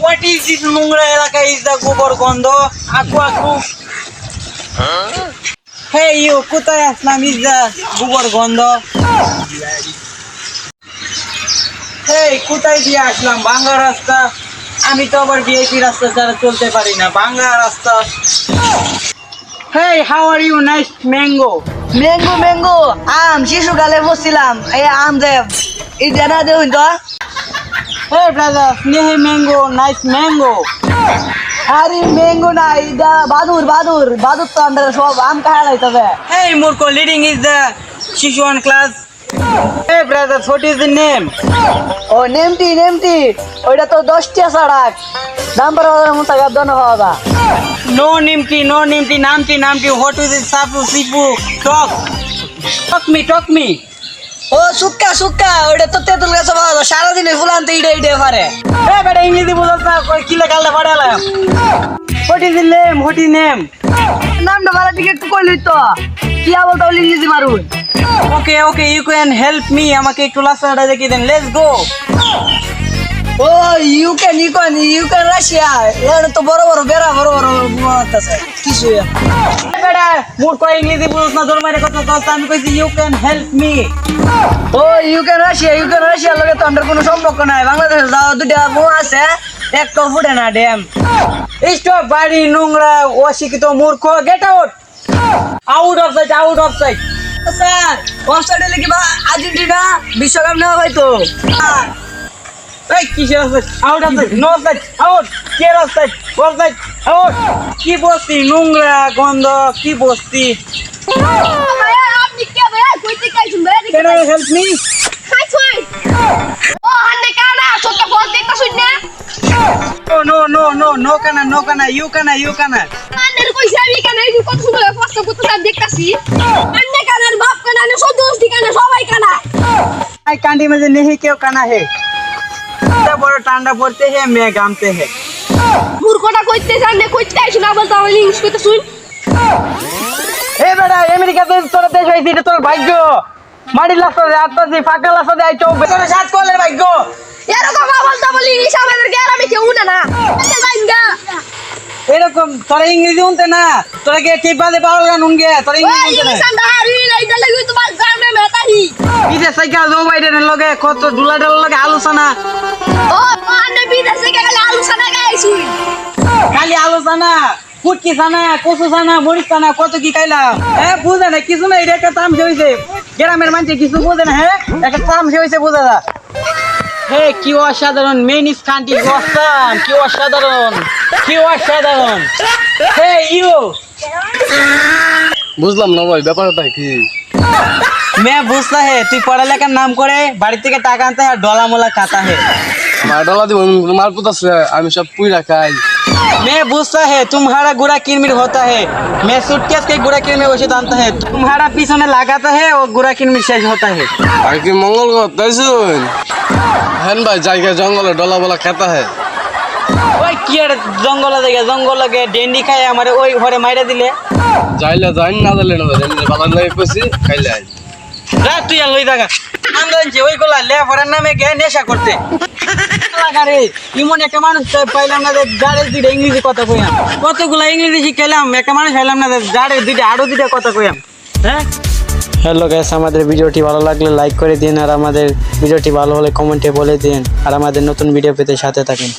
What is this নোংরা এলাকা? Is the গোবর গন্ধ? আকু আকু। Hey you, কোথায় আসলাম? Is the গোবর গন্ধ? Hey, কোথায় দিয়ে আসলাম? ভাঙা রাস্তা। আমি তো আবার ভিআইপি রাস্তা ছাড়া চলতে পারি না, ভাঙা রাস্তা। Hey, how are you? Nice mango. Mango আম শিশুকালে বসছিলাম এই আম দেব এটা না দেখুন তো। Hey brother, nehe mango, nice mango. আরে ম্যাঙ্গো না এটা বাদুর তো আমরা সব আম খাওয়া লাইতেছে। Hey Murko, leading is the Shishu one class. Hey brother, what is the name? ও নেমটি ওইটা তো 10টা সাড়াক দাম পার মোটাকা দন হওয়া। No nimti, namti. What is it? Sapu, sipu, talk me. ও সুক্কা ওইটা তো তেঁতুল গাছ পাওয়া যায় সারাদিনে ফুলান্তে ইডে পারে। Hey বেটা ইংরেজি বুঝছ না, কই কিলে গালে পড়ালাম। What is the name? নামটা ভালো ঠিক একটু কইলই তো কি বলতো ইংরেজি মারুন। Okay, you can help me. আমাকে একটু রাস্তাটা দেখিয়ে দেন. Let's go. ও ইউ ক্যান রাশিয়া এখানে তো বড় বেড়া বড় আছে কিছু। বেটা মোর কই ইংরেজি বুঝছ না, তোর মারে কত কথা আমি কইছি you can help me. ও ইউ ক্যান রাশিয়া লগে তো আমাদের কোনো সম্পর্ক নাই। বাংলাদেশে যাওয়া দুটা মুখ আছে একটা ফুটে না ড্যাম। Stop বাড়ি নোংরা অশিক্ষিত মূর্খ, get out of sight. Sir অফসাইডে লিখি বা আর্জেন্টিনা বিশ্বকাপ নেওয়া হয়তো। এই কিসের offsite? Out of sight, no sight, out. কে অফসাইট? Offsite, out. কি বস্তি নোংরা গন্ধ, কি বস্তি। আপনি কে ভাই কইতে কাইছুন ভাই Can I help me? কাইছুন ও হান্নে কানা সত্য ফোন দেখতাছুন না No kana, you kana. আন্নের কইছে আমি কানা এই কত সুন্দর কষ্ট করতে সব দেখতাছি আন্নে কানার বাপ কানা না সব দোস্তি কানা সবাই কানা आई कांडी में नहीं क्यों काना है? इतना बड़ा टांडा बोलते हैं, मैं गामते हैं। মূর্খটা কইতে জানে কইতে আইছুন আবার তাও ইংলিশ কইতাছুন ए बेटा अमेरिका तो तोरा देश হইছে, এটা তোর ভাগ্য। মাটি লাস্তা দে আত্মাজি ফাঁকা লাস্তা দে আইছো বেতনে সাত করলে ভাগ্য। এরকম বলতা বলি ইংলিশ আমাদের গ্রামে কেউ না না এটা জানগা এরকম তোরা ইংরেজি উনতে না, তোরা কে টিপা দে পাওয়াল গান উনগে, তোরা ওই ইংরেজি উনতে ইংলিশ না। আন্দারি এইটা লাগি তোমার গ্রামে মেতাহি বিদেশ থেকে জো বাইডেনের লগে কত ডুলাডাল লগে আলোচনা, ও আন্নে বিদেশে গেলে আলোচনা গাইছুন খালি আলোচনা। ফুটকি ছানা, কচু ছানা, মরিচ ছানা, কত কি খাইলাম। হ্যাঁ বুঝে না কিছু না, এটা একটা তামসে হয়েছে। গ্রামের মানুষ কিছু বোঝে না, হ্যাঁ একটা তামসে হয়েছে বোঝা যা। হে কি অসাধারণ, মেন ইস কান্ট্রি অসাম, কি অসাধারণ। হে ইউ বুঝলাম না ভাই ব্যাপারটা কি। मैं बुझता है তুই পড়ালেখার নাম করে বাড়ি থেকে টাকা আনতে আর ডলা মোলা খাতা है। আমার ডলা দিব মালপুত আছে আমি সব পুইরা খাই। मैं बुझता है तुम्हारा गुड़ा किरमिर होता है, मैं सूटकेस के गुड़ा किरमिर औषध आणता है, तुम्हारा पीछे लगाता है और गुड़ा किरमिर शेष होता है। আর কি মঙ্গল করতেছুন হেন ভাই জায়গা জঙ্গলে ডলা বলা খেতা হে। ওই কি আর জঙ্গল লাগে ডেন্ডি খায় আমারে ওই ঘরে মাইরা দিলে। যাইলে যাই না যাইলে না এমনি বালান লাগে কইছি খাইলে আই। রাত তুই আর লই দাগা আমরা যে ওইগুলা লেফারের নামে গে নেশা করতে লাগারে। ইমন একটা মানুষ পাইলাম না, গাড়ি দুইটা ইংরেজি কথা কইয়াম, কতগুলা ইংরেজি শিখাইলাম, একটা মানুষ পাইলাম না গাড়ি দুইটা আরো দুইটা কথা কইয়াম। হ্যাঁ হ্যালো গাইস, আমাদের ভিডিওটি ভালো লাগলে লাইক করে দিন, আর আমাদের ভিডিওটি ভালো হলে কমেন্টে বলে দিন, আর আমাদের নতুন ভিডিও পেতে সাথে থাকেন।